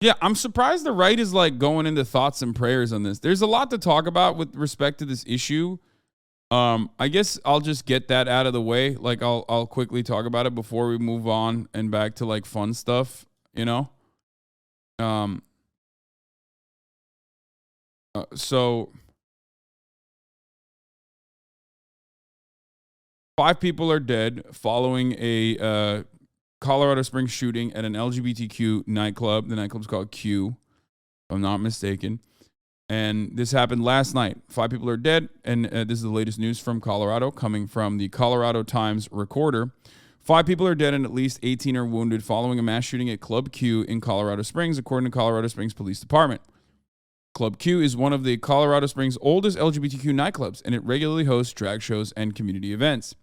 Yeah, I'm surprised the right is like going into thoughts and prayers on this. There's a lot to talk about with respect to this issue. I guess I'll just get that out of the way. Like I'll quickly talk about it before we move on and back to like fun stuff, you know? Um so 5 people are dead following a Colorado Springs shooting at an LGBTQ nightclub. The nightclub's called Q, if I'm not mistaken. And this happened last night. 5 people are dead, and this is the latest news from Colorado, coming from the Colorado Times Recorder. 5 people are dead and at least 18 are wounded following a mass shooting at Club Q in Colorado Springs, according to Colorado Springs Police Department. Club Q is one of the Colorado Springs' oldest LGBTQ nightclubs, and it regularly hosts drag shows and community events.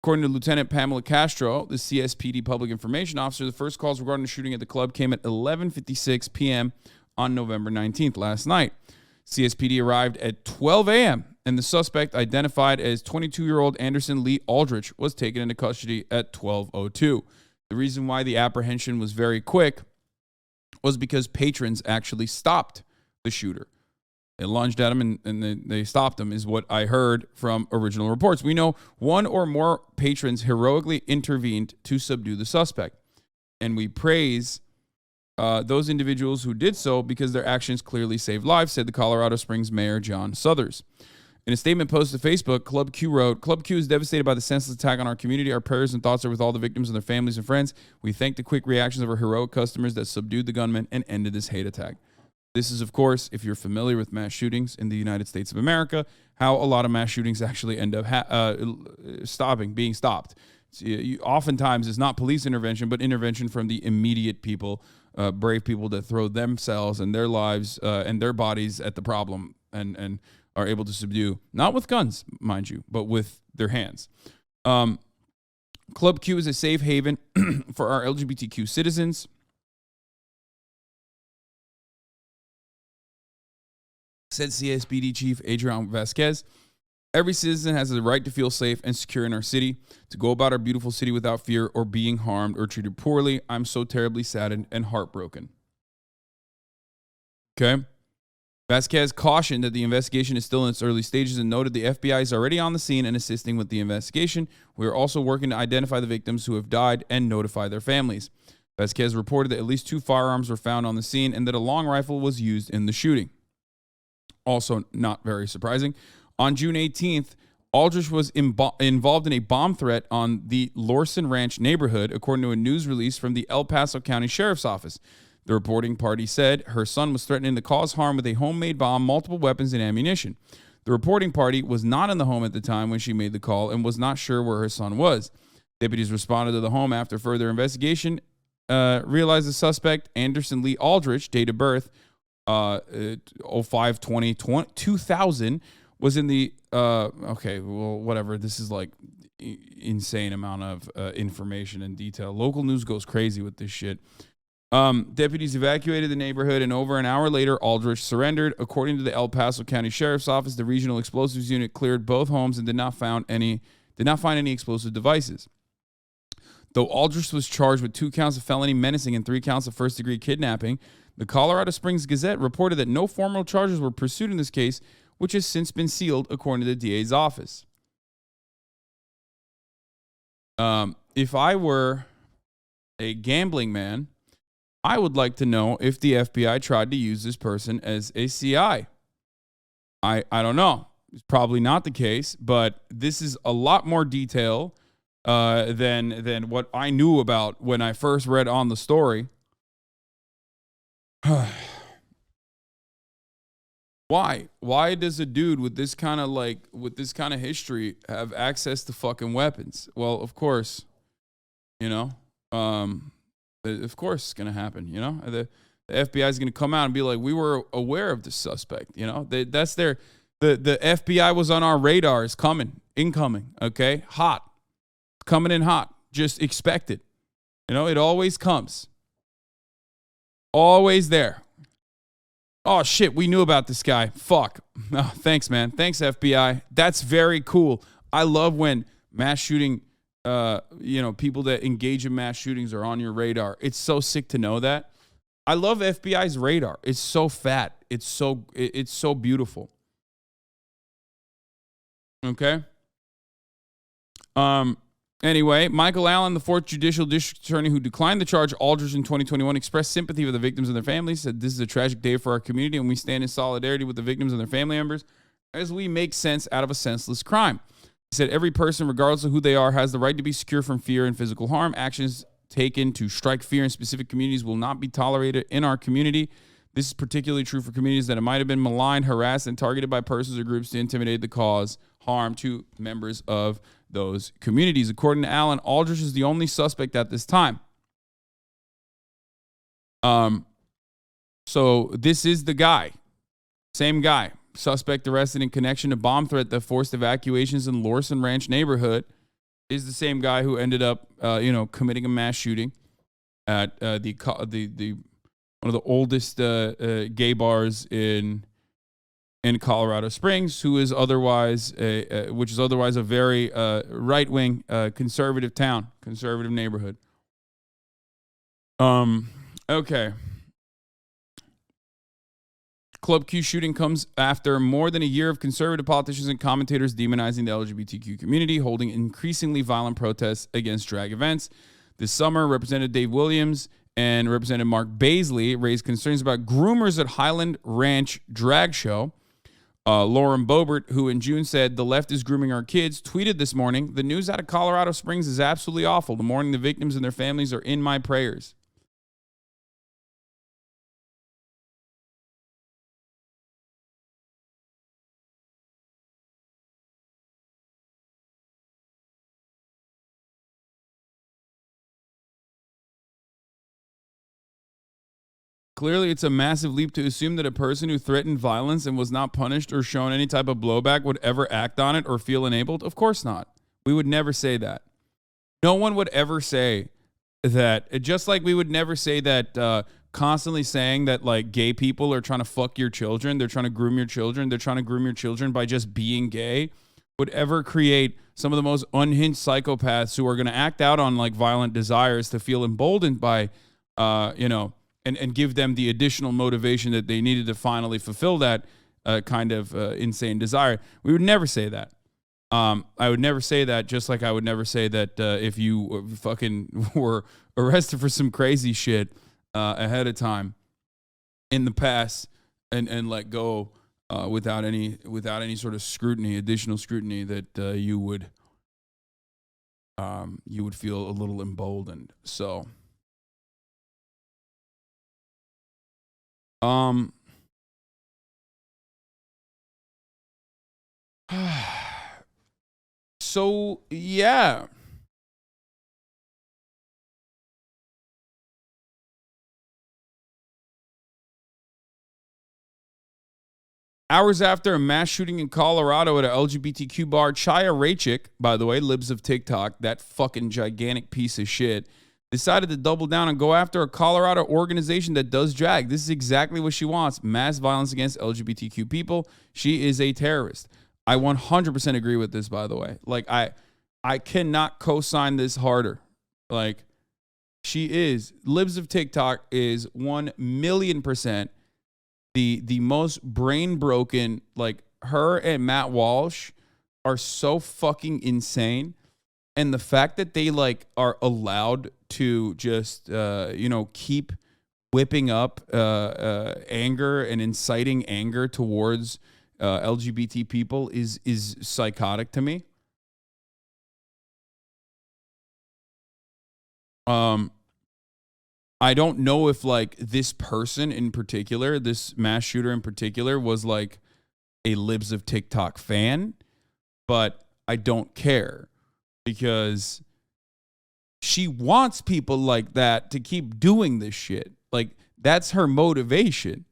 According to Lieutenant Pamela Castro, the CSPD public information officer, the first calls regarding the shooting at the club came at 11:56 p.m. on November 19th, last night. CSPD arrived at 12 a.m., and the suspect, identified as 22-year-old Anderson Lee Aldrich, was taken into custody at 12:02. The reason why the apprehension was very quick was because patrons actually stopped the shooter. They lunged at him and they stopped him, is what I heard from original reports. We know one or more patrons heroically intervened to subdue the suspect. And we praise those individuals who did so because their actions clearly saved lives, said the Colorado Springs Mayor John Suthers. In a statement posted to Facebook, Club Q wrote, "Club Q is devastated by the senseless attack on our community. Our prayers and thoughts are with all the victims and their families and friends. We thank the quick reactions of our heroic customers that subdued the gunman and ended this hate attack." This is, of course, if you're familiar with mass shootings in the United States of America, how a lot of mass shootings actually end up being stopped. Oftentimes, it's not police intervention, but intervention from the immediate people, brave people that throw themselves and their lives and their bodies at the problem and are able to subdue, not with guns, mind you, but with their hands. Club Q is a safe haven for our LGBTQ citizens. Said CSPD Chief Adrian Vasquez. Every citizen has the right to feel safe and secure in our city, to go about our beautiful city without fear or being harmed or treated poorly. I'm so terribly saddened and heartbroken. Okay. Vasquez cautioned that the investigation is still in its early stages and noted the FBI is already on the scene and assisting with the investigation. We are also working to identify the victims who have died and notify their families. Vasquez reported that at least 2 firearms were found on the scene and that a long rifle was used in the shooting. Also not very surprising. On June 18th, Aldrich was involved in a bomb threat on the Lorson Ranch neighborhood, according to a news release from the El Paso County Sheriff's Office. The reporting party said her son was threatening to cause harm with a homemade bomb, multiple weapons, and ammunition. The reporting party was not in the home at the time when she made the call and was not sure where her son was. Deputies responded to the home after further investigation, realized the suspect, Anderson Lee Aldrich, date of birth, 05/20/2000, was in the whatever. This is like insane amount of information and detail. Local news goes crazy with this shit. Deputies evacuated the neighborhood, and over an hour later, Aldrich surrendered. According to the El Paso County Sheriff's Office, the regional explosives unit cleared both homes and did not find any explosive devices. Though Aldrich was charged with 2 counts of felony menacing and 3 counts of first-degree kidnapping, the Colorado Springs Gazette reported that no formal charges were pursued in this case, which has since been sealed, according to the DA's office. If I were a gambling man, I would like to know if the FBI tried to use this person as a CI. I don't know. It's probably not the case, but this is a lot more detail than what I knew about when I first read on the story. Why does a dude with this kind of history have access to fucking weapons? Well, of course, of course it's going to happen, The FBI is going to come out and be like, we were aware of the suspect, That's the FBI was on our radar, is incoming, okay? Hot. Coming in hot. Just expect it. It always comes. Always there. Oh, shit, we knew about this guy. Fuck. Oh, thanks, man. Thanks, FBI. That's very cool. I love when mass shooting, people that engage in mass shootings are on your radar. It's so sick to know that. I love FBI's radar. It's so fat. It's so beautiful. Okay. Anyway, Michael Allen, the 4th Judicial District Attorney who declined the charge Aldridge in 2021, expressed sympathy with the victims and their families, said this is a tragic day for our community and we stand in solidarity with the victims and their family members as we make sense out of a senseless crime. He said every person, regardless of who they are, has the right to be secure from fear and physical harm. Actions taken to strike fear in specific communities will not be tolerated in our community. This is particularly true for communities that might have been maligned, harassed, and targeted by persons or groups to intimidate the cause harm to members of those communities. According to Allen, Aldridge is the only suspect at this time. So this is the guy. Same guy. Suspect arrested in connection to bomb threat that forced evacuations in Lorson Ranch neighborhood is the same guy who ended up, committing a mass shooting at the one of the oldest gay bars in Colorado Springs, which is otherwise a very right-wing conservative town, conservative neighborhood. Okay. Club Q shooting comes after more than a year of conservative politicians and commentators demonizing the LGBTQ community, holding increasingly violent protests against drag events. This summer, Representative Dave Williams and Representative Mark Baisley raised concerns about groomers at Highland Ranch drag show. Lauren Boebert, who in June said, the left is grooming our kids, tweeted this morning, the news out of Colorado Springs is absolutely awful. The mourning the victims and their families are in my prayers. Clearly, it's a massive leap to assume that a person who threatened violence and was not punished or shown any type of blowback would ever act on it or feel enabled. Of course not. We would never say that. No one would ever say that. Just like we would never say that constantly saying that like gay people are trying to fuck your children. They're trying to groom your children. They're trying to groom your children by just being gay would ever create some of the most unhinged psychopaths who are going to act out on like violent desires to feel emboldened by, and give them the additional motivation that they needed to finally fulfill that kind of insane desire. We would never say that. I would never say that, just like I would never say that if you fucking were arrested for some crazy shit ahead of time in the past and let go without any sort of scrutiny, additional scrutiny, that you would feel a little emboldened. So. So yeah. Hours after a mass shooting in Colorado at an LGBTQ bar, Chaya Raichik, by the way, libs of TikTok, that fucking gigantic piece of shit, decided to double down and go after a Colorado organization that does drag. This is exactly what she wants. Mass violence against LGBTQ people. She is a terrorist. I 100% agree with this, by the way. Like, I cannot co-sign this harder. Like, she is. Libs of TikTok is 1,000,000% the most brain broken. Like, her and Matt Walsh are so fucking insane. And the fact that they like are allowed to just, keep whipping up anger and inciting anger towards LGBT people is psychotic to me. I don't know if like this person in particular, this mass shooter in particular, was like a Libs of TikTok fan, but I don't care because she wants people like that to keep doing this shit. Like, that's her motivation.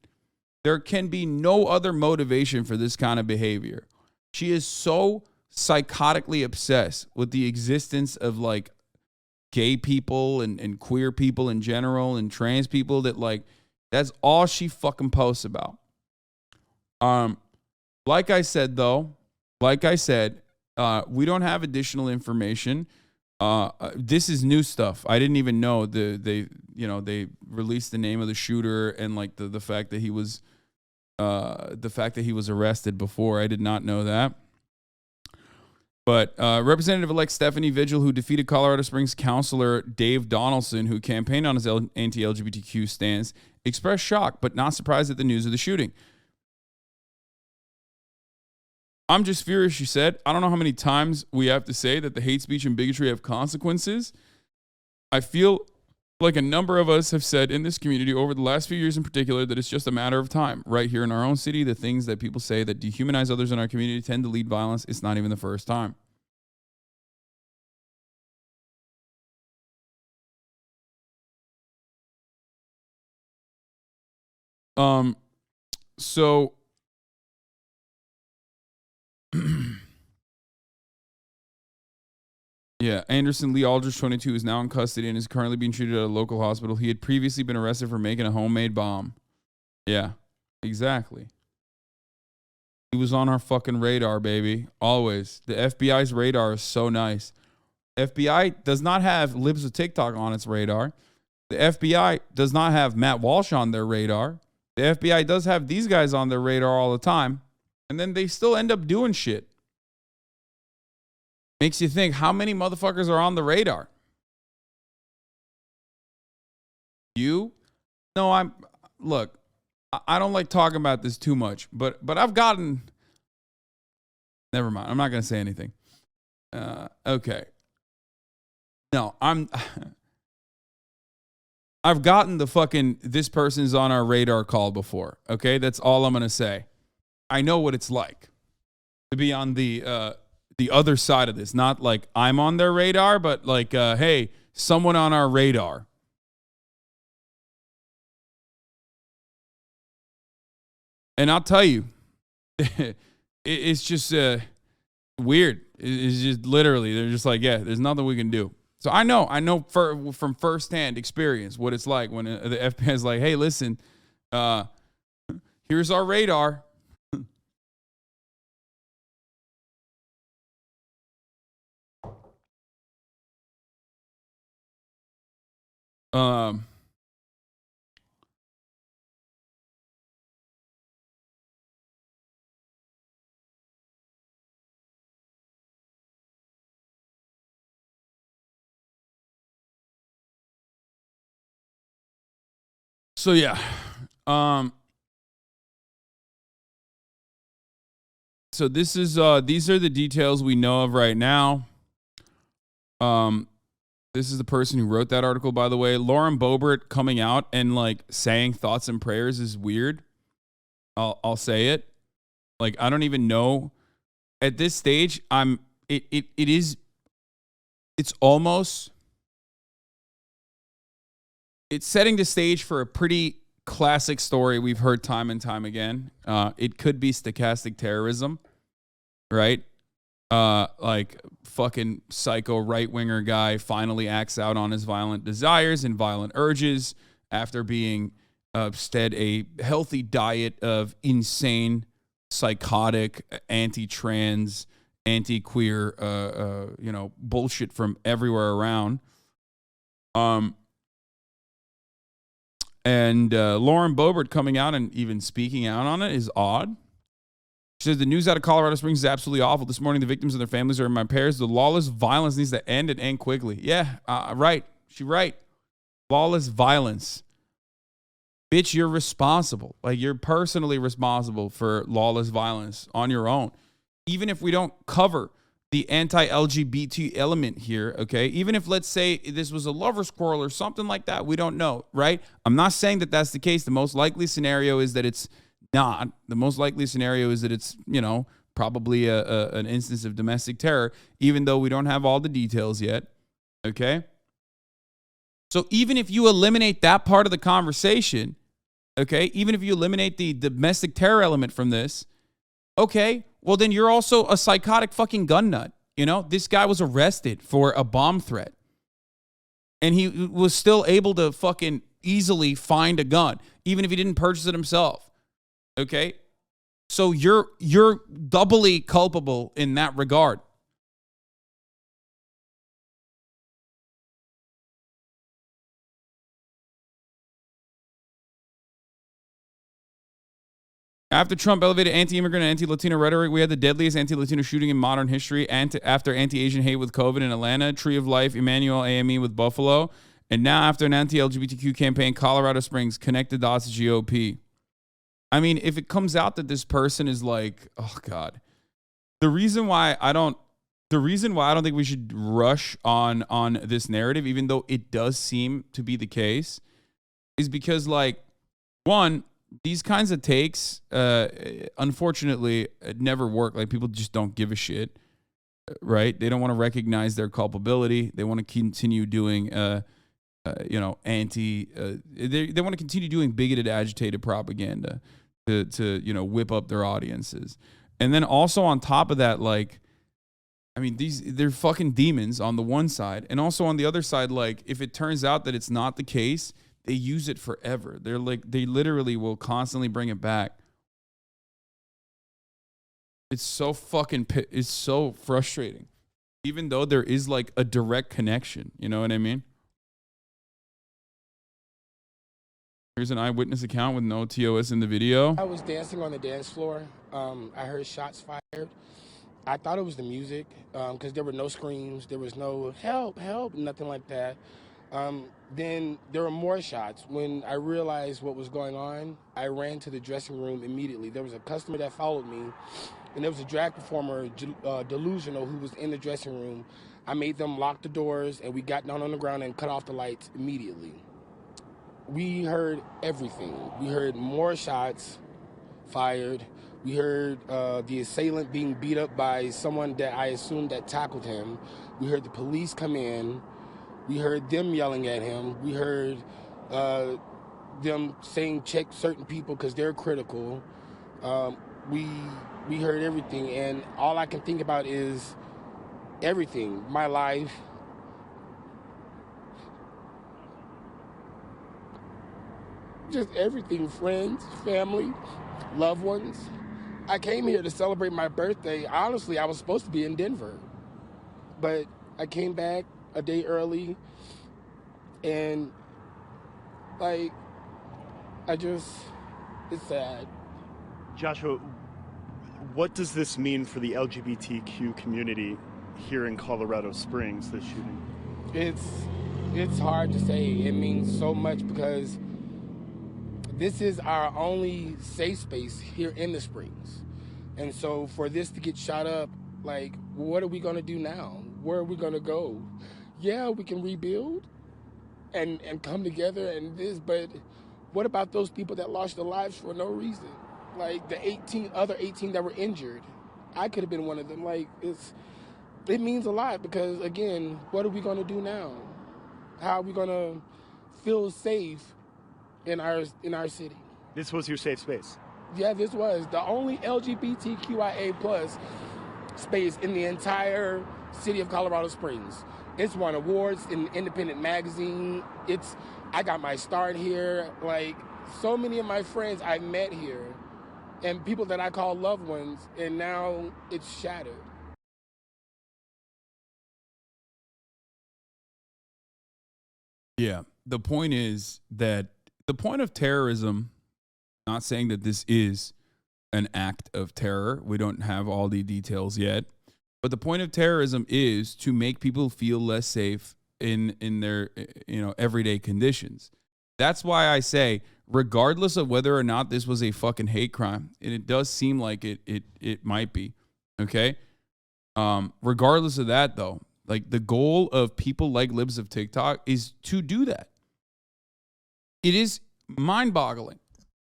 There can be no other motivation for this kind of behavior. She is so psychotically obsessed with the existence of like gay people and queer people in general and trans people that like that's all she fucking posts about. Like I said, we don't have additional information. This is new stuff. I didn't even know they released the name of the shooter and like the fact that he was arrested before. I did not know that. But Representative-elect Stephanie Vigil, who defeated Colorado Springs councilor Dave Donaldson, who campaigned on his anti-LGBTQ stance, expressed shock, but not surprised at the news of the shooting. I'm just furious, she said. I don't know how many times we have to say that the hate speech and bigotry have consequences. I feel like a number of us have said in this community over the last few years in particular that it's just a matter of time. Right here in our own city, the things that people say that dehumanize others in our community tend to lead violence. It's not even the first time. So yeah, Anderson Lee Aldridge, 22, is now in custody and is currently being treated at a local hospital. He had previously been arrested for making a homemade bomb. Yeah, exactly. He was on our fucking radar, baby. Always. The FBI's radar is so nice. FBI does not have Libs of TikTok on its radar. The FBI does not have Matt Walsh on their radar. The FBI does have these guys on their radar all the time. And then they still end up doing shit. Makes you think, how many motherfuckers are on the radar? You? No, look, I don't like talking about this too much, but I've gotten, never mind. I'm not going to say anything. Okay. No, I've gotten the fucking, this person's on our radar call before. Okay. That's all I'm going to say. I know what it's like to be on the other side of this. Not like I'm on their radar, but like, hey, someone on our radar. And I'll tell you, it's just weird. It's just literally, they're just like, yeah, there's nothing we can do. So I know from firsthand experience what it's like when the FBI is like, hey, listen, here's our radar. So yeah, so this is these are the details we know of right now. This is the person who wrote that article, by the way. Lauren Boebert coming out and like saying thoughts and prayers is weird. I'll say it. Like, I don't even know at this stage. It's setting the stage for a pretty classic story we've heard time and time again. It could be stochastic terrorism, right? Like fucking psycho right-winger guy finally acts out on his violent desires and violent urges after being stead a healthy diet of insane, psychotic, anti-trans, anti-queer, bullshit from everywhere around. And Lauren Boebert coming out and even speaking out on it is odd. She says, the news out of Colorado Springs is absolutely awful. This morning, the victims and their families are in my prayers. The lawless violence needs to end and end quickly. Yeah, right. She's right. Lawless violence. Bitch, you're responsible. Like, you're personally responsible for lawless violence on your own. Even if we don't cover the anti-LGBT element here, okay? Even if, let's say, this was a lover's quarrel or something like that, we don't know, right? I'm not saying that that's the case. The most likely scenario is that it's not. The most likely scenario is that it's, probably an instance of domestic terror, even though we don't have all the details yet, okay? So even if you eliminate that part of the conversation, okay, even if you eliminate the domestic terror element from this, okay, well, then you're also a psychotic fucking gun nut. This guy was arrested for a bomb threat. And he was still able to fucking easily find a gun, even if he didn't purchase it himself. Okay? So you're doubly culpable in that regard. After Trump elevated anti-immigrant and anti-Latino rhetoric, we had the deadliest anti-Latino shooting in modern history. After anti-Asian hate with COVID in Atlanta, Tree of Life, Emmanuel AME with Buffalo, and now after an anti-LGBTQ campaign, Colorado Springs, connect the dots to GOP. I mean, if it comes out that this person is like, oh God, the reason why I don't think we should rush on this narrative, even though it does seem to be the case, is because, like, one, these kinds of takes, unfortunately, never work. Like, people just don't give a shit, right? They don't want to recognize their culpability. They want to continue doing, they want to continue doing bigoted, agitated propaganda to whip up their audiences. And then also on top of that, like, I mean, they're fucking demons on the one side. And also on the other side, like, if it turns out that it's not the case, they use it forever. They're like, they literally will constantly bring it back. It's so frustrating. Even though there is like a direct connection, you know what I mean? Here's an eyewitness account with no TOS in the video. I was dancing on the dance floor. I heard shots fired. I thought it was the music because there were no screams. There was no help, help, nothing like that. Then there were more shots. When I realized what was going on, I ran to the dressing room immediately. There was a customer that followed me, and there was a drag performer, Delusional, who was in the dressing room. I made them lock the doors, and we got down on the ground and cut off the lights immediately. We heard everything. We heard more shots fired. We heard the assailant being beat up by someone that I assumed that tackled him. We heard the police come in. We heard them yelling at him. We heard them saying check certain people because they're critical. We heard everything, and all I can think about is everything. My life. Just everything. Friends, family, loved ones. I came here to celebrate my birthday. Honestly, I was supposed to be in Denver, but I came back a day early, and like, it's sad. Joshua, what does this mean for the LGBTQ community here in Colorado Springs, this shooting? It's hard to say. It means so much because this is our only safe space here in the Springs. And so for this to get shot up, like, what are we going to do now? Where are we going to go? Yeah, we can rebuild and come together and this, but what about those people that lost their lives for no reason? Like the other 18 that were injured. I could have been one of them. Like, it means a lot because, again, what are we going to do now? How are we going to feel safe in our city? This was your safe space? Yeah, this was the only LGBTQIA plus space in the entire city of Colorado Springs. It's won awards in Independent Magazine. I got my start here. Like, so many of my friends I met here and people that I call loved ones, and now it's shattered. Yeah, the point is that the point of terrorism, not saying that this is an act of terror. We don't have all the details yet. But the point of terrorism is to make people feel less safe in their everyday conditions. That's why I say, regardless of whether or not this was a fucking hate crime, and it does seem like it might be, okay? Regardless of that, though, like, the goal of people like Libs of TikTok is to do that. It is mind-boggling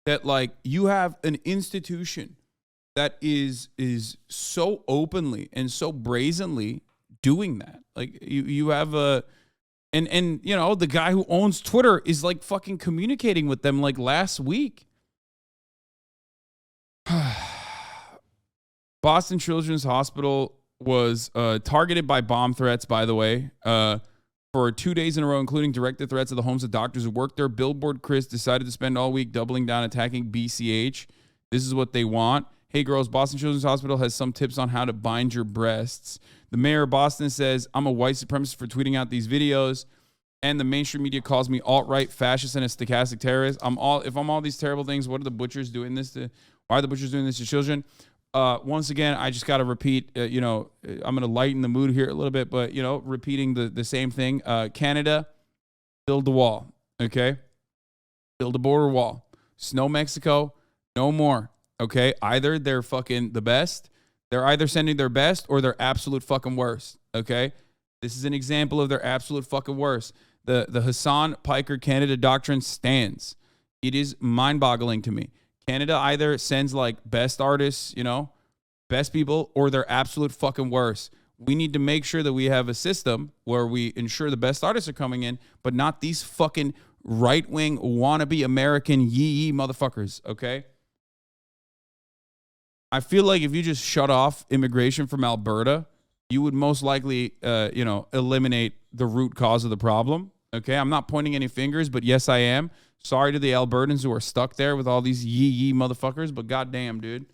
that, like, you have an institution that is so openly and so brazenly doing that. Like, you have and you know, the guy who owns Twitter is like fucking communicating with them like last week. Boston Children's Hospital was targeted by bomb threats, by the way, for 2 days in a row, including directed threats of the homes of doctors who worked there. Billboard Chris decided to spend all week doubling down, attacking BCH. This is what they want. Hey, girls, Boston Children's Hospital has some tips on how to bind your breasts. The mayor of Boston says, I'm a white supremacist for tweeting out these videos. And the mainstream media calls me alt-right, fascist, and a stochastic terrorist. If I'm all these terrible things, what are the butchers doing this to? Why are the butchers doing this to children? Once again, I just got to repeat, I'm going to lighten the mood here a little bit, but, repeating the same thing. Canada, build the wall, okay? Build a border wall. Snow Mexico, no more, okay? Either they're fucking the best, they're either sending their best or they're absolute fucking worst, okay? This is an example of their absolute fucking worst. The Hasan Piker Canada doctrine stands. It is mind-boggling to me. Canada either sends like best artists, best people, or they're absolute fucking worst. We need to make sure that we have a system where we ensure the best artists are coming in, but not these fucking right-wing wannabe American yee motherfuckers, okay? I feel like if you just shut off immigration from Alberta, you would most likely, eliminate the root cause of the problem, okay? I'm not pointing any fingers, but yes, I am. Sorry to the Albertans who are stuck there with all these yee motherfuckers, but goddamn, dude.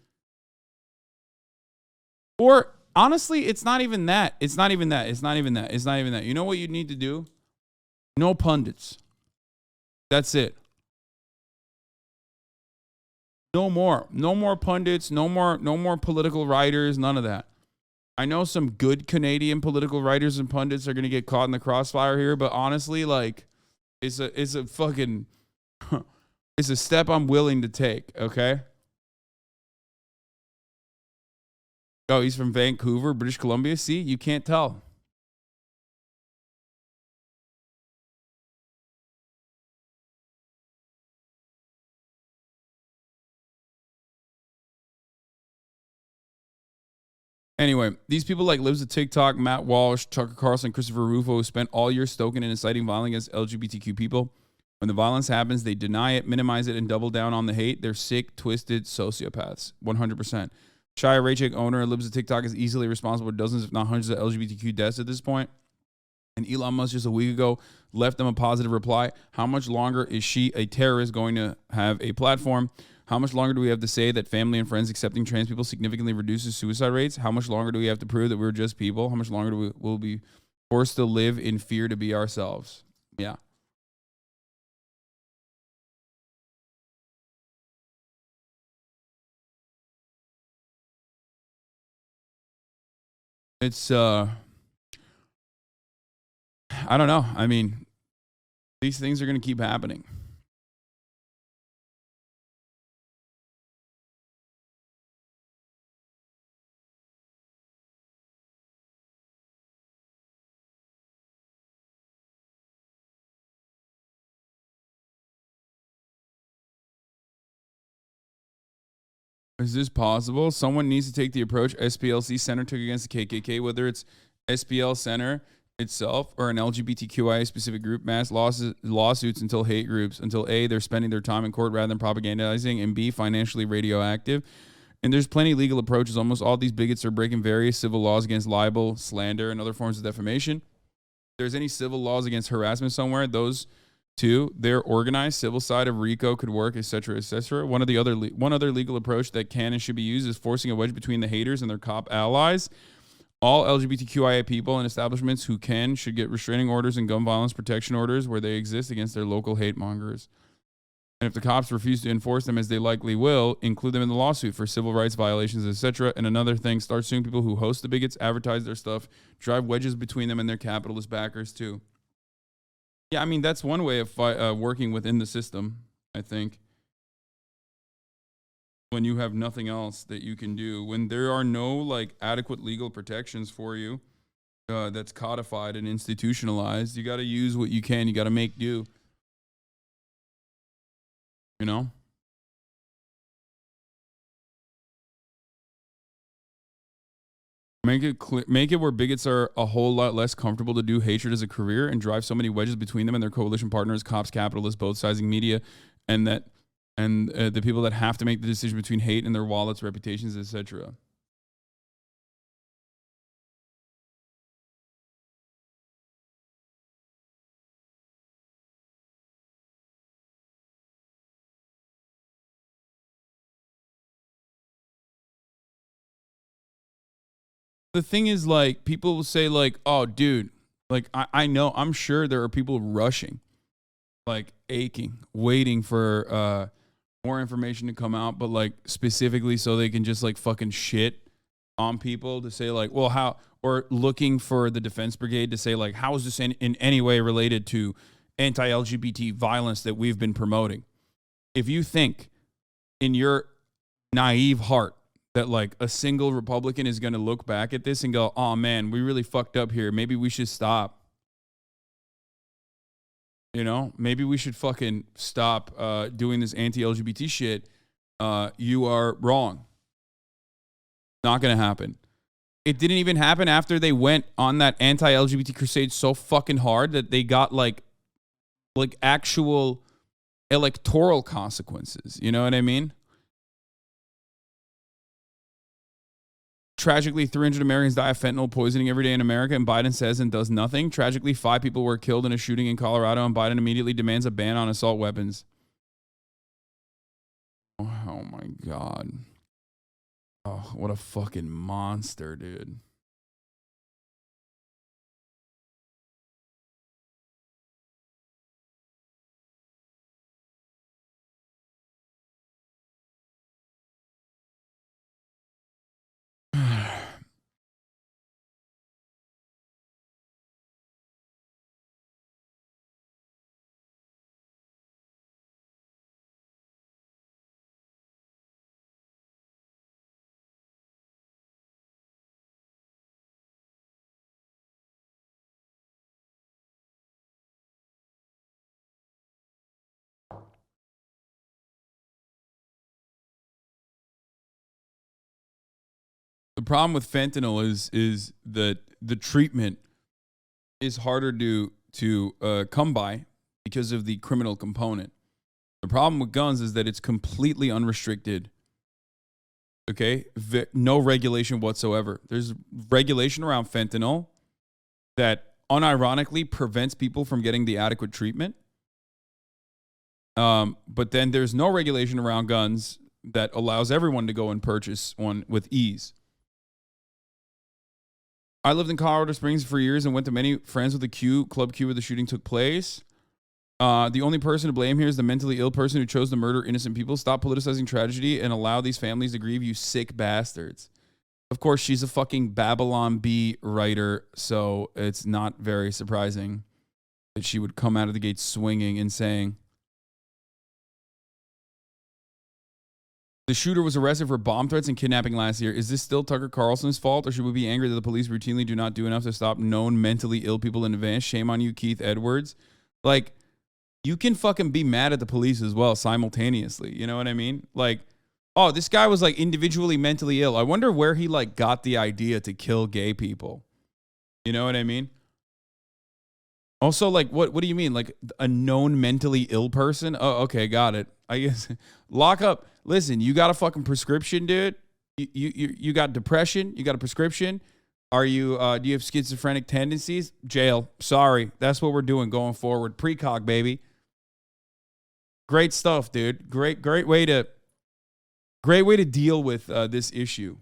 Or honestly, it's not even that. It's not even that. You know what you need to do? No pundits. That's it. No more pundits. No more political writers. None of that. I know some good Canadian political writers and pundits are gonna get caught in the crossfire here, but honestly, like, it's a fucking. It's a step I'm willing to take, okay? Oh, he's from Vancouver, British Columbia. See, you can't tell. Anyway, these people like Libs of TikTok, Matt Walsh, Tucker Carlson, Christopher Rufo spent all year stoking and inciting violence against LGBTQ people. When the violence happens, they deny it, minimize it, and double down on the hate. They're sick, twisted sociopaths. 100%. Shia Raycheck, owner of Libs of TikTok, is easily responsible for dozens, if not hundreds, of LGBTQ deaths at this point. And Elon Musk just a week ago left them a positive reply. How much longer is she, a terrorist, going to have a platform? How much longer do we have to say that family and friends accepting trans people significantly reduces suicide rates? How much longer do we have to prove that we're just people? How much longer will we be forced to live in fear to be ourselves? Yeah. It's, I don't know. I mean, these things are going to keep happening. Is this possible? Someone needs to take the approach SPLC Center took against the KKK, whether it's SPL Center itself or an LGBTQIA specific group, mass lawsuits until hate groups, until A, they're spending their time in court rather than propagandizing, and B, financially radioactive. And there's plenty of legal approaches. Almost all these bigots are breaking various civil laws against libel, slander, and other forms of defamation. If there's any civil laws against harassment somewhere, those two, their organized civil side of RICO could work, etc., etc. One other legal approach that can and should be used is forcing a wedge between the haters and their cop allies. All LGBTQIA people and establishments who should get restraining orders and gun violence protection orders where they exist against their local hate mongers. And if the cops refuse to enforce them, as they likely will, include them in the lawsuit for civil rights violations, etc. And another thing, start suing people who host the bigots, advertise their stuff, drive wedges between them and their capitalist backers too. Yeah, I mean, that's one way of working within the system, I think. When you have nothing else that you can do, when there are no like adequate legal protections for you that's codified and institutionalized, you got to use what you can. You got to make do. You know? Make it where bigots are a whole lot less comfortable to do hatred as a career and drive so many wedges between them and their coalition partners, cops, capitalists, both sizing media, and the people that have to make the decision between hate and their wallets, reputations, etc. The thing is, like, people will say, like, oh, dude, like, I know, I'm sure there are people rushing, like, aching, waiting for more information to come out, but like specifically so they can just like fucking shit on people to say like, well, how, or looking for the defense brigade to say like, how is this in any way related to anti-LGBT violence that we've been promoting? If you think in your naive heart that like a single Republican is going to look back at this and go, oh man, we really fucked up here. Maybe we should stop. You know, maybe we should fucking stop doing this anti-LGBT shit. You are wrong. Not going to happen. It didn't even happen after they went on that anti-LGBT crusade so fucking hard that they got like actual electoral consequences. You know what I mean? Tragically, 300 Americans die of fentanyl poisoning every day in America, and Biden says and does nothing. Tragically, 5 people were killed in a shooting in Colorado, and Biden immediately demands a ban on assault weapons. Oh my God. Oh, what a fucking monster, dude. The problem with fentanyl is that the treatment is harder to come by because of the criminal component. The problem with guns is that it's completely unrestricted. Okay? No regulation whatsoever. There's regulation around fentanyl that unironically prevents people from getting the adequate treatment. But then there's no regulation around guns that allows everyone to go and purchase one with ease. I lived in Colorado Springs for years and went to many friends with the Club Q where the shooting took place. The only person to blame here is the mentally ill person who chose to murder innocent people. Stop politicizing tragedy and allow these families to grieve, you sick bastards. Of course, she's a fucking Babylon Bee writer, so it's not very surprising that she would come out of the gate swinging and saying, the shooter was arrested for bomb threats and kidnapping last year. Is this still Tucker Carlson's fault, or should we be angry that the police routinely do not do enough to stop known mentally ill people in advance? Shame on you, Keith Edwards. Like, you can fucking be mad at the police as well simultaneously. You know what I mean? Like, oh, this guy was like individually mentally ill. I wonder where he like got the idea to kill gay people. You know what I mean? Also, like, what do you mean? Like a known mentally ill person? Oh, okay, got it. I guess lock up. Listen, you got a fucking prescription, dude. You got depression. You got a prescription. Are you? Do you have schizophrenic tendencies? Jail. Sorry, that's what we're doing going forward. Precog, baby. Great stuff, dude. Great way to deal with this issue.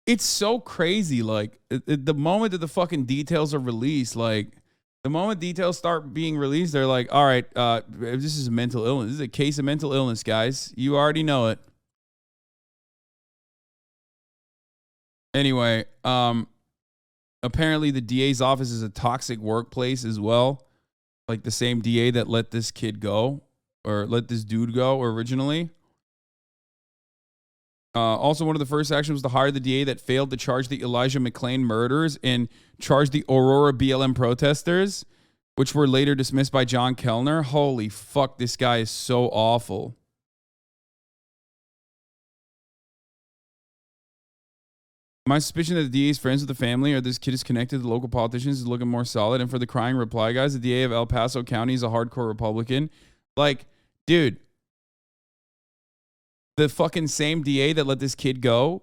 It's so crazy. Like the moment that the fucking details are released, like the moment details start being released, they're like, all right, this is a mental illness. This is a case of mental illness, guys. You already know it. Anyway, apparently the DA's office is a toxic workplace as well. Like the same DA that let this kid go or let this dude go originally. Also, one of the first actions was to hire the DA that failed to charge the Elijah McClain murders and charge the Aurora BLM protesters, which were later dismissed by John Kellner. Holy fuck, this guy is so awful. My suspicion that the DA is friends with the family or this kid is connected to the local politicians is looking more solid. And for the crying reply, guys, the DA of El Paso County is a hardcore Republican. Like, dude, the fucking same DA that let this kid go.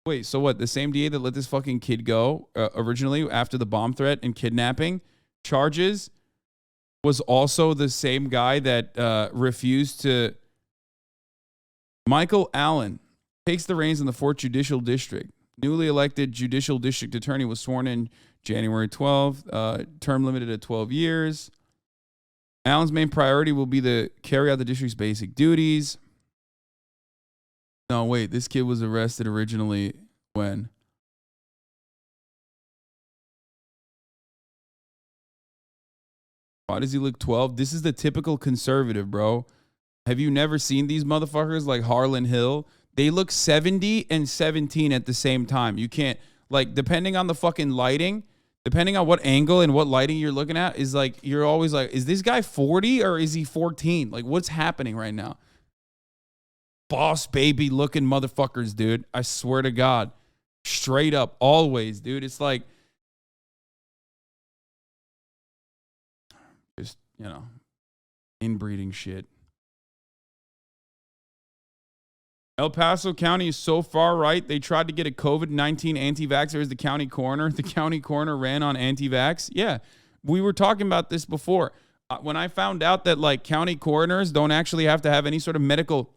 Wait, so what? The same DA that let this fucking kid go originally after the bomb threat and kidnapping charges was also the same guy that refused to Michael Allen takes the reins in the 4th Judicial District. Newly elected Judicial District Attorney was sworn in January 12th, term limited at 12 years. Allen's main priority will be to carry out the district's basic duties. No, wait, this kid was arrested originally when? Why does he look 12? This is the typical conservative, bro. Have you never seen these motherfuckers like Harlan Hill? They look 70 and 17 at the same time. You can't, like, depending on the fucking lighting, depending on what angle and what lighting you're looking at, is like, you're always like, is this guy 40 or is he 14? Like, what's happening right now? Boss baby looking motherfuckers, dude. I swear to God. Straight up, always, dude. It's like, just, you know, inbreeding shit. El Paso County is so far right, they tried to get a COVID-19 anti-vaxxer as the county coroner. The county coroner ran on anti-vax. Yeah, we were talking about this before. When I found out that, like, county coroners don't actually have to have any sort of medical...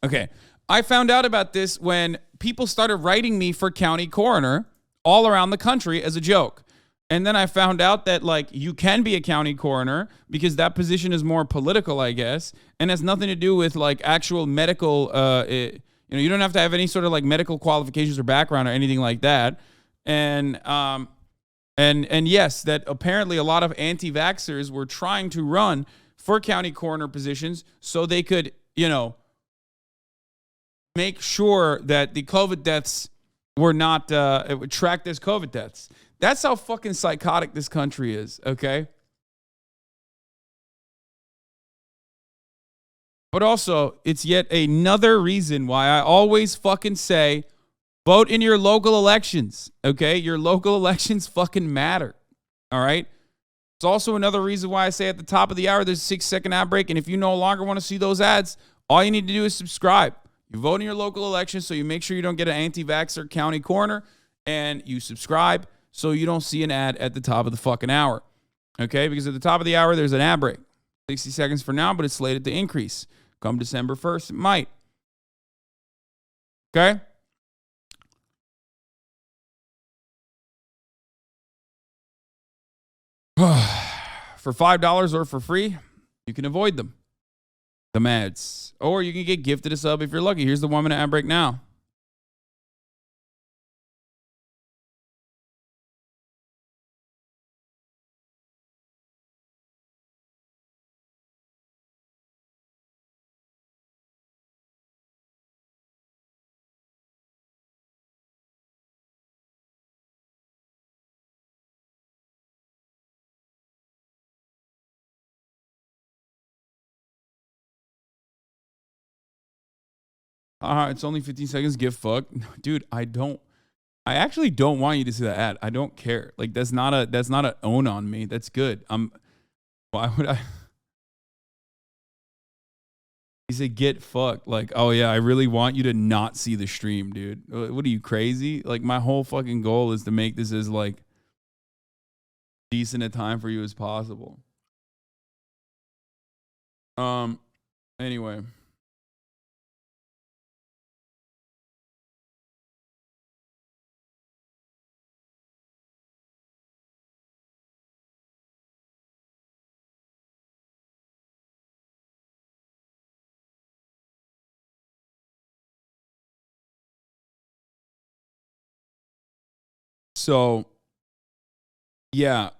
Okay, I found out about this when people started writing me for county coroner all around the country as a joke. And then I found out that, like, you can be a county coroner because that position is more political, I guess, and has nothing to do with, like, actual medical, you don't have to have any sort of, like, medical qualifications or background or anything like that. And yes, that apparently a lot of anti-vaxxers were trying to run for county coroner positions so they could, make sure that the COVID deaths were not, it would track as COVID deaths. That's how fucking psychotic this country is, okay? But also, it's yet another reason why I always fucking say, vote in your local elections, okay? Your local elections fucking matter, all right? It's also another reason why I say at the top of the hour, there's a 6-second ad break, and if you no longer want to see those ads, all you need to do is subscribe. You vote in your local elections, so you make sure you don't get an anti-vaxxer county coroner, and you subscribe so you don't see an ad at the top of the fucking hour. Okay? Because at the top of the hour, there's an ad break. 60 seconds for now, but it's slated to increase. Come December 1st, it might. Okay? For $5 or for free, you can avoid them. The ads. Or you can get gifted a sub if you're lucky. Here's the 1 minute ad break now. It's only 15 seconds. Give fuck. Dude, I actually don't want you to see that ad. I don't care. Like, that's not an own on me. That's good. Why would I? He said, get fucked. Like, oh yeah, I really want you to not see the stream, dude. What are you, crazy? Like, my whole fucking goal is to make this as, like, decent a time for you as possible. Anyway. So, yeah,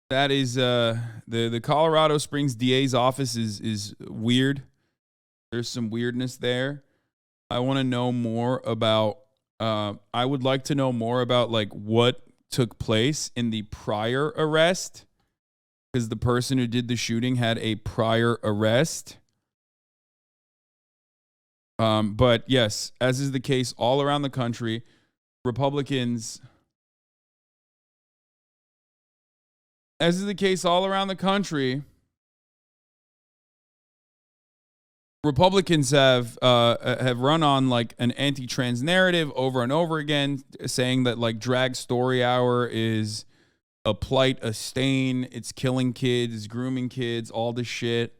that is the Colorado Springs DA's office is weird. There's some weirdness there. I want to know more about. I would like to know more about, like, what took place in the prior arrest, because the person who did the shooting had a prior arrest. But yes, as is the case all around the country, Republicans. As is the case all around the country, Republicans have run on, like, an anti-trans narrative over and over again, saying that, like, drag story hour is a plight, a stain, it's killing kids, it's grooming kids, all this shit.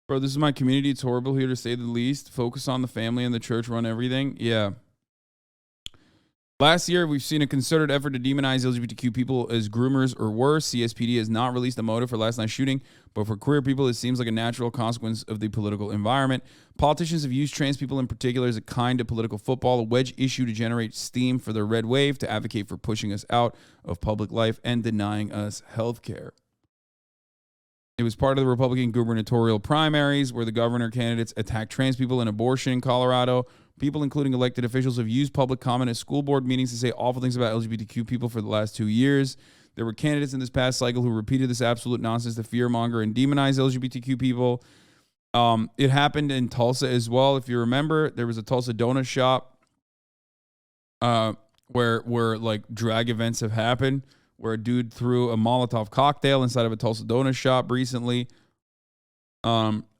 Bro, this is my community. It's horrible here to say the least. Focus on the family and the church run everything. Yeah. Last year, we've seen a concerted effort to demonize LGBTQ people as groomers or worse. CSPD has not released a motive for last night's shooting, but for queer people, it seems like a natural consequence of the political environment. Politicians have used trans people in particular as a kind of political football, a wedge issue to generate steam for their red wave, to advocate for pushing us out of public life and denying us health care. It was part of the Republican gubernatorial primaries where the governor candidates attacked trans people and abortion in Colorado. People, including elected officials, have used public comment at school board meetings to say awful things about LGBTQ people for the last 2 years. There were candidates in this past cycle who repeated this absolute nonsense to fearmonger and demonize LGBTQ people. It happened in Tulsa as well. If you remember, there was a Tulsa donut shop where like drag events have happened, where a dude threw a Molotov cocktail inside of a Tulsa donut shop recently.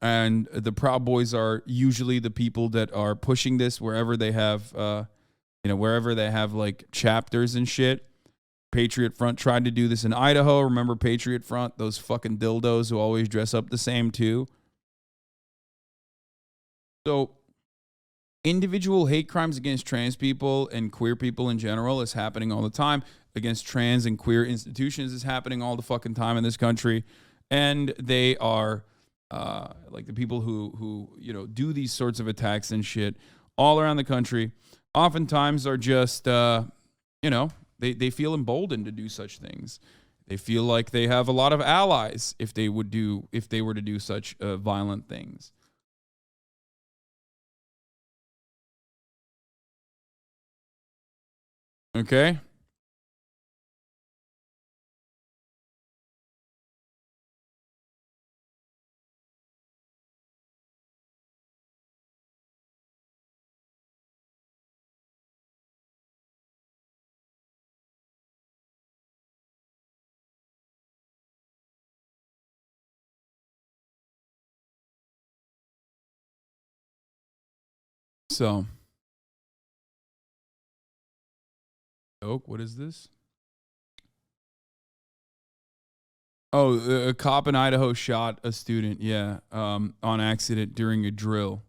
And the Proud Boys are usually the people that are pushing this wherever they have, wherever they have like chapters and shit. Patriot Front tried to do this in Idaho. Remember Patriot Front? Those fucking dildos who always dress up the same too. So individual hate crimes against trans people and queer people in general is happening all the time. Against trans and queer institutions is happening all the fucking time in this country. And they are like the people who do these sorts of attacks and shit all around the country oftentimes are just they feel emboldened to do such things. They feel like they have a lot of allies if they were to do such violent things. Okay? So, Oak, what is this? Oh, a cop in Idaho shot a student, yeah, on accident during a drill.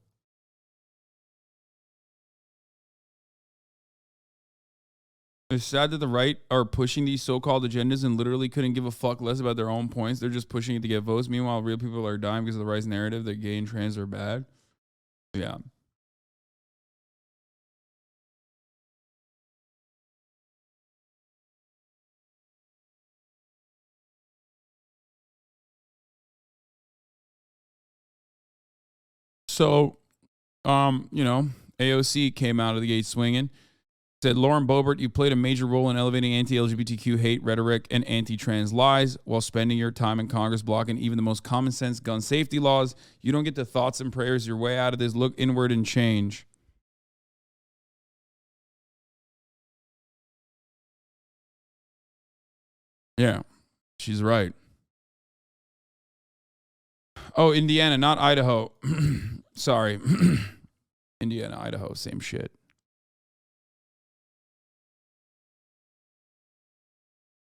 It's sad that the right are pushing these so-called agendas and literally couldn't give a fuck less about their own points. They're just pushing it to get votes. Meanwhile, real people are dying because of the right's narrative that gay and trans are bad. Yeah. So, AOC came out of the gate swinging. Said, Lauren Boebert, you played a major role in elevating anti-LGBTQ hate rhetoric and anti-trans lies while spending your time in Congress blocking even the most common sense gun safety laws. You don't get to thoughts and prayers your way out of this. Look inward and change. Yeah, she's right. Oh, Indiana, not Idaho. Sorry. Indiana, Idaho, same shit.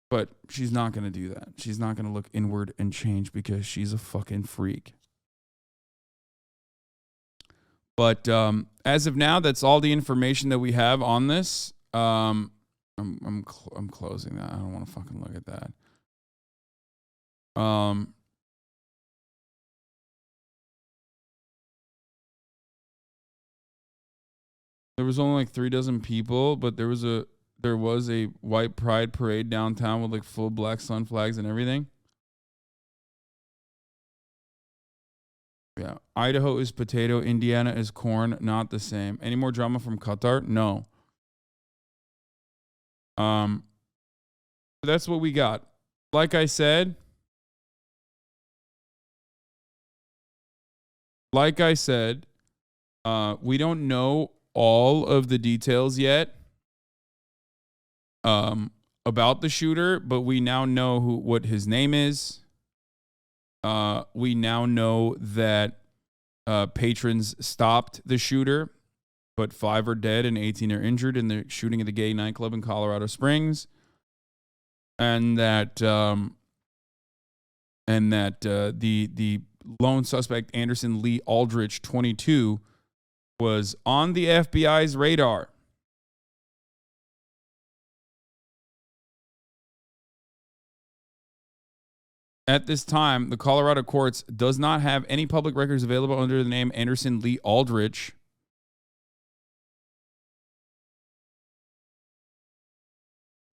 But she's not going to do that. She's not going to look inward and change because she's a fucking freak. But as of now, that's all the information that we have on this. I'm closing that. I don't want to fucking look at that. There was only like 36 people, but there was a white pride parade downtown with like full black sun flags and everything. Yeah. Idaho is potato. Indiana is corn. Not the same. Any more drama from Qatar? No. That's what we got. Like I said, we don't know all of the details yet about the shooter, but we now know what his name is. We now know that patrons stopped the shooter, but 5 are dead and 18 are injured in the shooting at the gay nightclub in Colorado Springs, and that the lone suspect, Anderson Lee Aldrich, 22, was on the FBI's radar. At this time, the Colorado courts does not have any public records available under the name Anderson Lee Aldrich.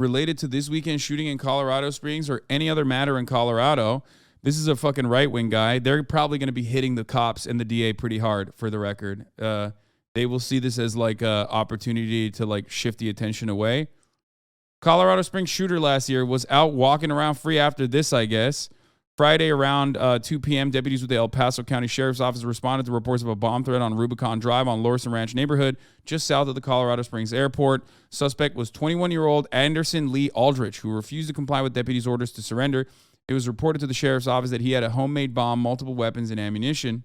Related to this weekend shooting in Colorado Springs or any other matter in Colorado. This is a fucking right-wing guy. They're probably going to be hitting the cops and the DA pretty hard, for the record. They will see this as like an opportunity to like shift the attention away. Colorado Springs shooter last year was out walking around free after this, I guess. Friday around 2 p.m., deputies with the El Paso County Sheriff's Office responded to reports of a bomb threat on Rubicon Drive on Lorson Ranch neighborhood, just south of the Colorado Springs airport. Suspect was 21-year-old Anderson Lee Aldrich, who refused to comply with deputies' orders to surrender. It was reported to the sheriff's office that he had a homemade bomb, multiple weapons, and ammunition.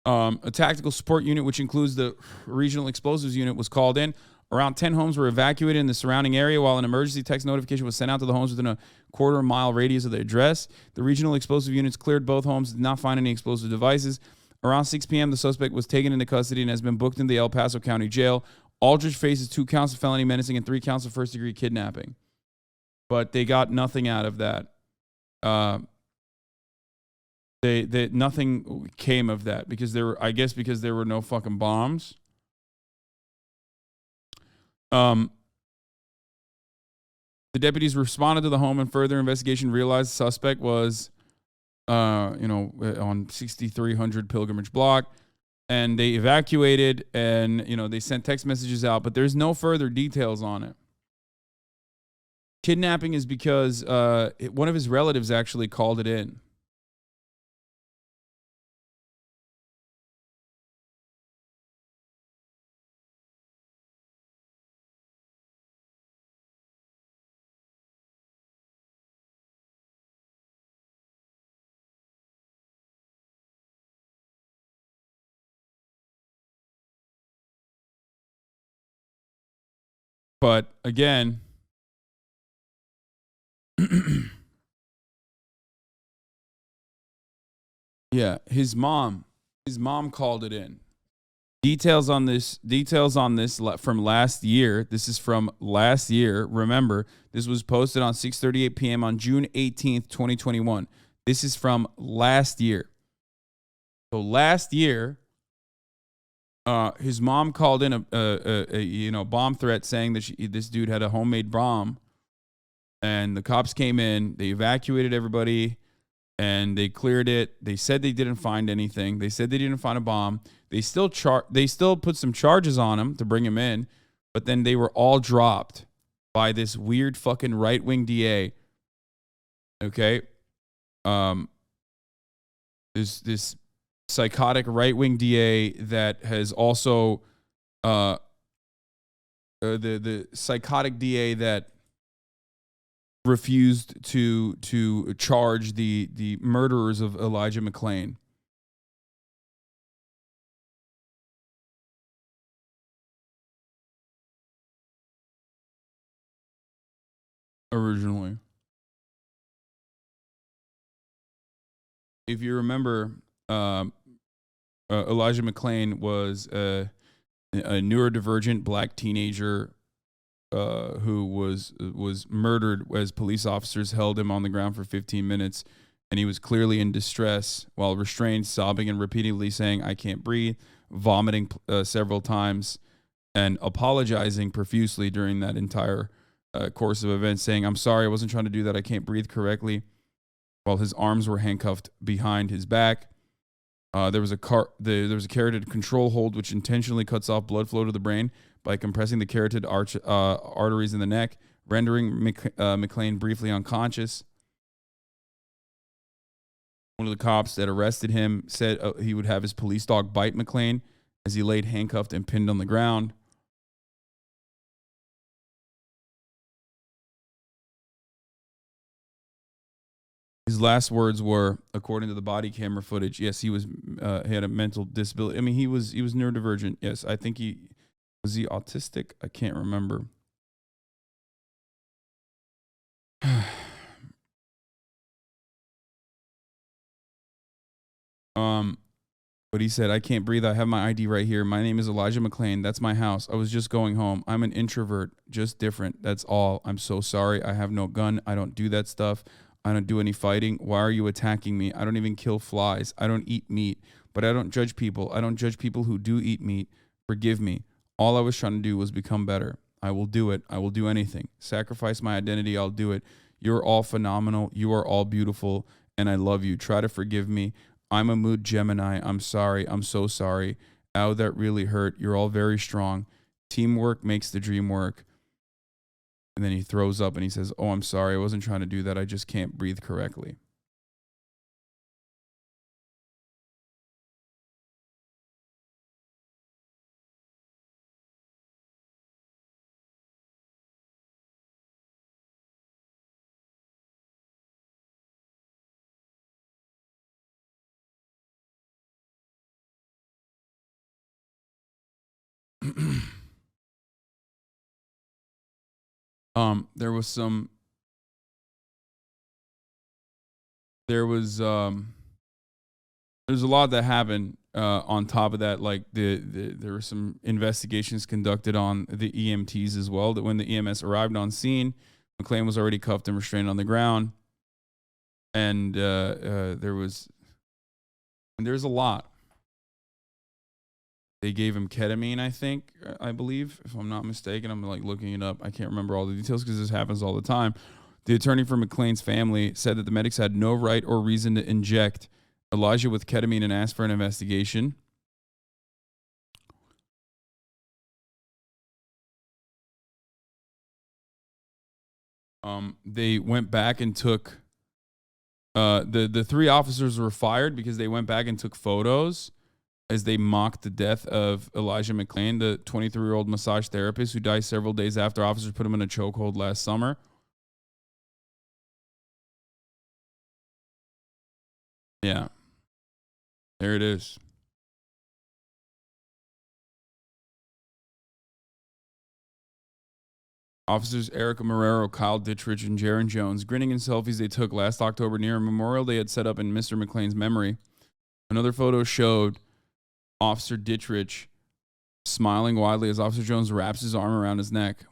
A tactical support unit, which includes the regional explosives unit, was called in. Around 10 homes were evacuated in the surrounding area, while an emergency text notification was sent out to the homes within a quarter-mile radius of the address. The regional explosive units cleared both homes, did not find any explosive devices. Around 6 p.m., the suspect was taken into custody and has been booked in the El Paso County Jail. Aldrich faces 2 counts of felony menacing and 3 counts of first-degree kidnapping. But they got nothing out of that. Nothing came of that because because there were no fucking bombs. The deputies responded to the home and further investigation realized the suspect was, on 6300 Pilgrimage Block, and they evacuated and, they sent text messages out, but there's no further details on it. Kidnapping is because one of his relatives actually called it in. But again, yeah, his mom called it in. Details on this from last year. This is from last year. Remember, this was posted on 6:38 p.m. on June 18th, 2021. This is from last year. So last year, his mom called in a bomb threat saying that this dude had a homemade bomb, and the cops came in. They evacuated everybody, and they cleared it. They said they didn't find anything. They said they didn't find a bomb. They still put some charges on him to bring him in, but then they were all dropped by this weird fucking right-wing DA. Okay, this psychotic right-wing DA that has also the psychotic DA that refused to charge the murderers of Elijah McClain. Originally, if you remember, Elijah McClain was a neurodivergent black teenager who was murdered as police officers held him on the ground for 15 minutes, and he was clearly in distress while restrained, sobbing and repeatedly saying, "I can't breathe," vomiting several times, and apologizing profusely during that entire course of events, saying, "I'm sorry, I wasn't trying to do that. I can't breathe correctly," while his arms were handcuffed behind his back. There was a carotid control hold, which intentionally cuts off blood flow to the brain by compressing the carotid arteries in the neck, rendering McClain briefly unconscious. One of the cops that arrested him said he would have his police dog bite McClain as he laid handcuffed and pinned on the ground. His last words were, according to the body camera footage, yes, he had a mental disability. I mean, he was neurodivergent. Yes, I think was he autistic? I can't remember. Um, but he said, I can't breathe. I have my ID right here. My name is Elijah McClain. That's my house. I was just going home. I'm an introvert, just different. That's all. I'm so sorry. I have no gun. I don't do that stuff. I don't do any fighting. Why are you attacking me? I don't even kill flies. I don't eat meat, but I don't judge people. I don't judge people who do eat meat. Forgive me. All I was trying to do was become better. I will do it. I will do anything. Sacrifice my identity. I'll do it. You're all phenomenal. You are all beautiful, and I love you. Try to forgive me. I'm a mood Gemini. I'm sorry. I'm so sorry. Ow, that really hurt. You're all very strong. Teamwork makes the dream work. And then he throws up and he says, oh, I'm sorry. I wasn't trying to do that. I just can't breathe correctly. There was some, there was, there's a lot that happened. On top of that, like there were some investigations conducted on the EMTs as well. That when the EMS arrived on scene, McClain was already cuffed and restrained on the ground, and there's a lot. They gave him ketamine, I think, I believe, if I'm not mistaken. I'm like looking it up. I can't remember all the details because this happens all the time. The attorney for McClain's family said that the medics had no right or reason to inject Elijah with ketamine and asked for an investigation. They went back and took the three officers were fired because they went back and took photos as they mocked the death of Elijah McClain, the 23-year-old massage therapist who died several days after officers put him in a chokehold last summer. Yeah. There it is. Officers Erica Marrero, Kyle Dittrich, and Jaron Jones grinning in selfies they took last October near a memorial they had set up in Mr. McClain's memory. Another photo showed Officer Dittrich smiling widely as Officer Jones wraps his arm around his neck.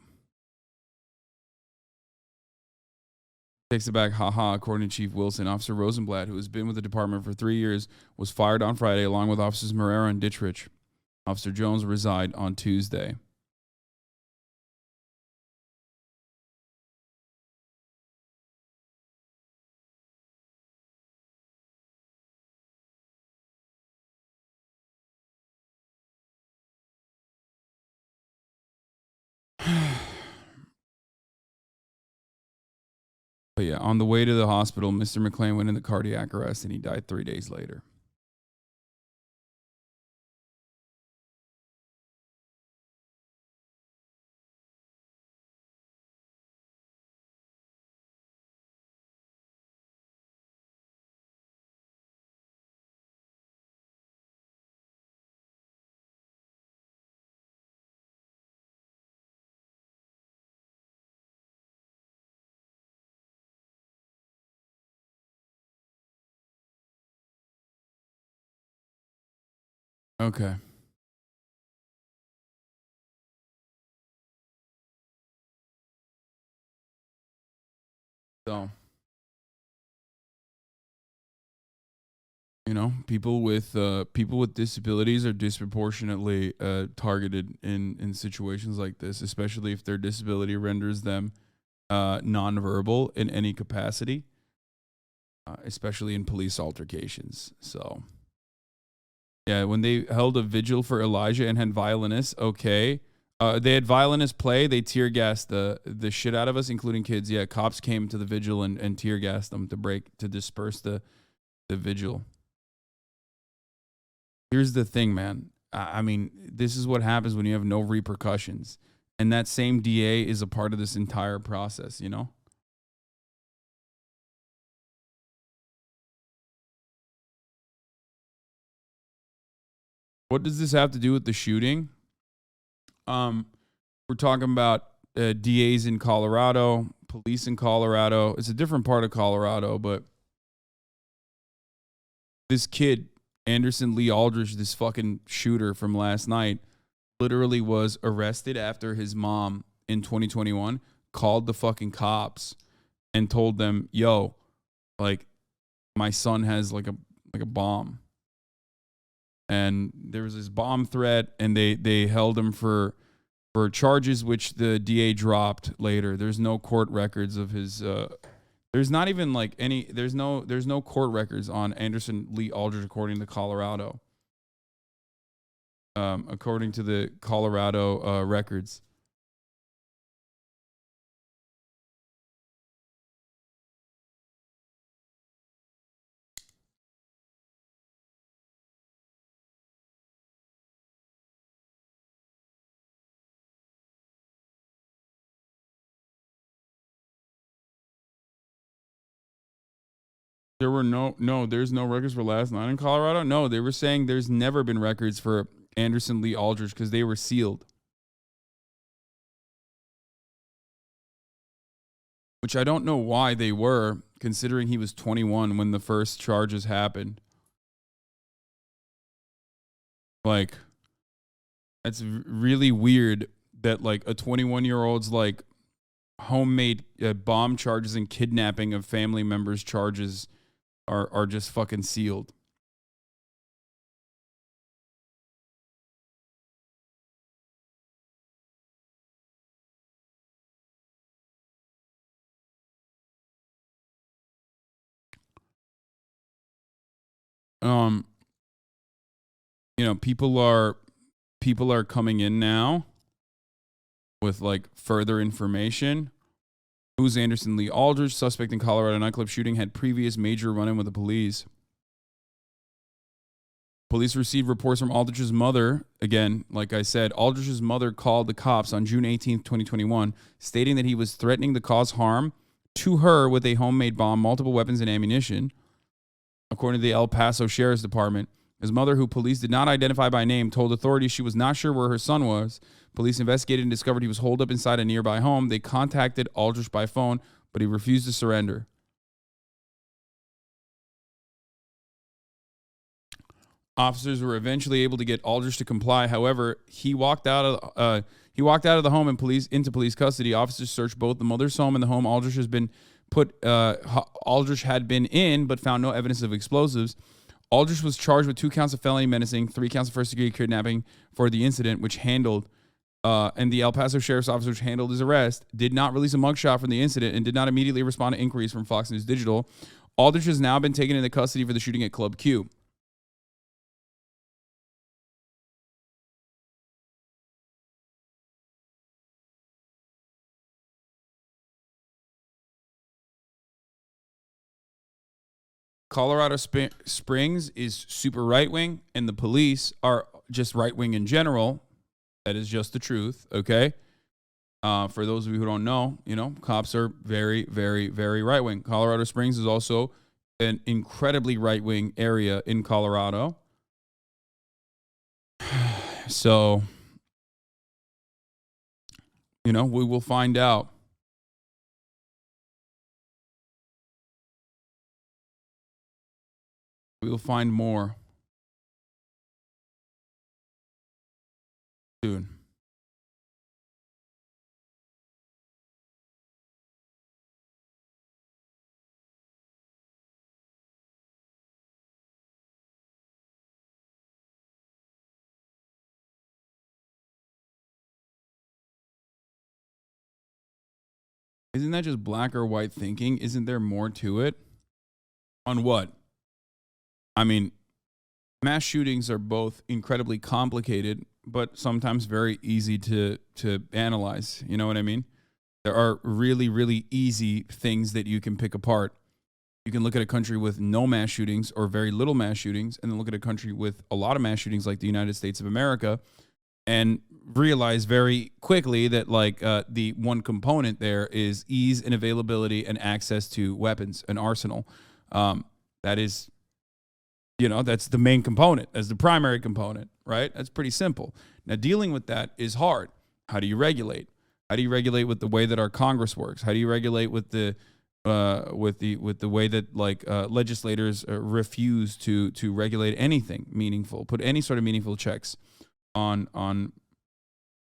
Takes it back, haha, according to Chief Wilson. Officer Rosenblatt, who has been with the department for 3 years, was fired on Friday along with Officers Marrero and Dittrich. Officer Jones resigned on Tuesday. But yeah, on the way to the hospital, Mr. McClain went into cardiac arrest and he died 3 days later. Okay. So, you know, people with disabilities are disproportionately targeted in situations like this, especially if their disability renders them nonverbal in any capacity, especially in police altercations. So, yeah, when they held a vigil for Elijah and had violinists, okay. They had violinists play. They tear gassed the shit out of us, including kids. Yeah, cops came to the vigil and tear gassed them to disperse the vigil. Here's the thing, man. I mean, this is what happens when you have no repercussions. And that same DA is a part of this entire process, you know? What does this have to do with the shooting? We're talking about DAs in Colorado, police in Colorado. It's a different part of Colorado, but this kid Anderson Lee Aldrich, this fucking shooter from last night, literally was arrested after his mom in 2021 called the fucking cops and told them, yo, like, my son has like a bomb. And there was this bomb threat, and they held him for charges which the DA dropped later. There's no court records of his there's not even like any there's no court records on Anderson Lee Aldrich according to Colorado. According to the Colorado records. There's no records for last night in Colorado. No, they were saying there's never been records for Anderson Lee Aldrich because they were sealed. Which I don't know why they were, considering he was 21 when the first charges happened. Like, that's really weird that like a 21-year-old's like homemade bomb charges and kidnapping of family members charges are just fucking sealed. You know, people are coming in now with like further information. Who's Anderson Lee Aldrich? Suspect in Colorado nightclub shooting had previous major run-in with the police. Police received reports from Aldrich's mother. Again, like I said, Aldrich's mother called the cops on June 18th, 2021, stating that he was threatening to cause harm to her with a homemade bomb, multiple weapons, and ammunition. According to the El Paso Sheriff's Department, his mother, who police did not identify by name, told authorities she was not sure where her son was. Police investigated and discovered he was holed up inside a nearby home. They contacted Aldrich by phone, but he refused to surrender. Officers were eventually able to get Aldrich to comply. However, he walked out of the home and into police custody. Officers searched both the mother's home and the home Aldrich had been in, but found no evidence of explosives. Aldrich was charged with 2 counts of felony menacing, 3 counts of first-degree kidnapping for the incident, and the El Paso Sheriff's Officer, which handled his arrest, did not release a mugshot from the incident and did not immediately respond to inquiries from Fox News Digital. Aldrich has now been taken into custody for the shooting at Club Q. Colorado Springs is super right-wing, and the police are just right-wing in general. That is just the truth, okay? For those of you who don't know, cops are very, very, very right-wing. Colorado Springs is also an incredibly right-wing area in Colorado. So, we will find out. We will find more. Soon. Isn't that just black or white thinking? Isn't there more to it? On what? I mean, mass shootings are both incredibly complicated, but sometimes very easy to analyze. You know what I mean? There are really, really easy things that you can pick apart. You can look at a country with no mass shootings or very little mass shootings, and then look at a country with a lot of mass shootings like the United States of America, and realize very quickly that the one component there is ease and availability and access to weapons, an arsenal. That is, that's the main component, as the primary component, right? That's pretty simple. Now, dealing with that is hard. How do you regulate? How do you regulate with the way that our Congress works? How do you regulate with the with the way that like legislators refuse to regulate anything meaningful, put any sort of meaningful checks on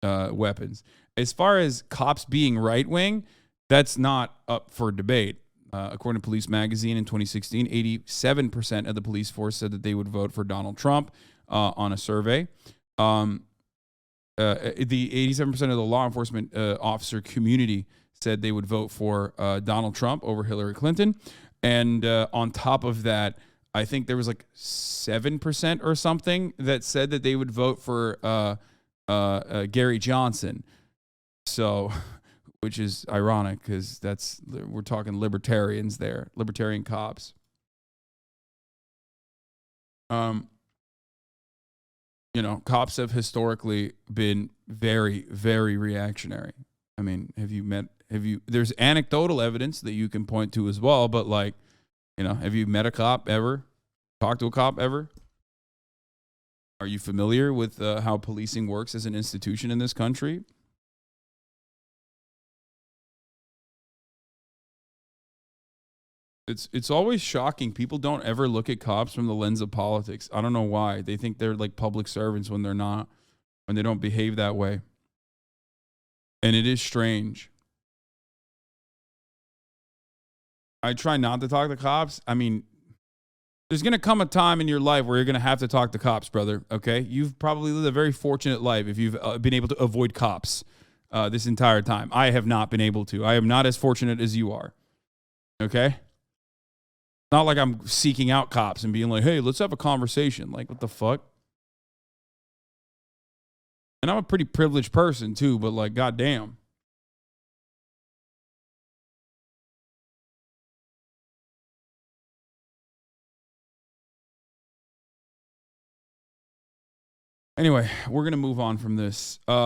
weapons. As far as cops being right wing, that's not up for debate. According to Police Magazine in 2016, 87% of the police force said that they would vote for Donald Trump on a survey. The 87% of the law enforcement officer community said they would vote for Donald Trump over Hillary Clinton. And on top of that, I think there was like 7% or something that said that they would vote for Gary Johnson. So, which is ironic because we're talking libertarians there, libertarian cops. You know, cops have historically been very, very reactionary. I mean, there's anecdotal evidence that you can point to as well, but like, you know, have you met a cop ever? Talked to a cop ever? Are you familiar with how policing works as an institution in this country? It's always shocking. People don't ever look at cops from the lens of politics. I don't know why. They think they're like public servants when they're not, when they don't behave that way. And it is strange. I try not to talk to cops. I mean, there's going to come a time in your life where you're going to have to talk to cops, brother. Okay? You've probably lived a very fortunate life if you've been able to avoid cops this entire time. I have not been able to. I am not as fortunate as you are. Okay? Not like I'm seeking out cops and being like, hey, let's have a conversation. Like, what the fuck? And I'm a pretty privileged person too, but like, goddamn. Anyway, we're going to move on from this.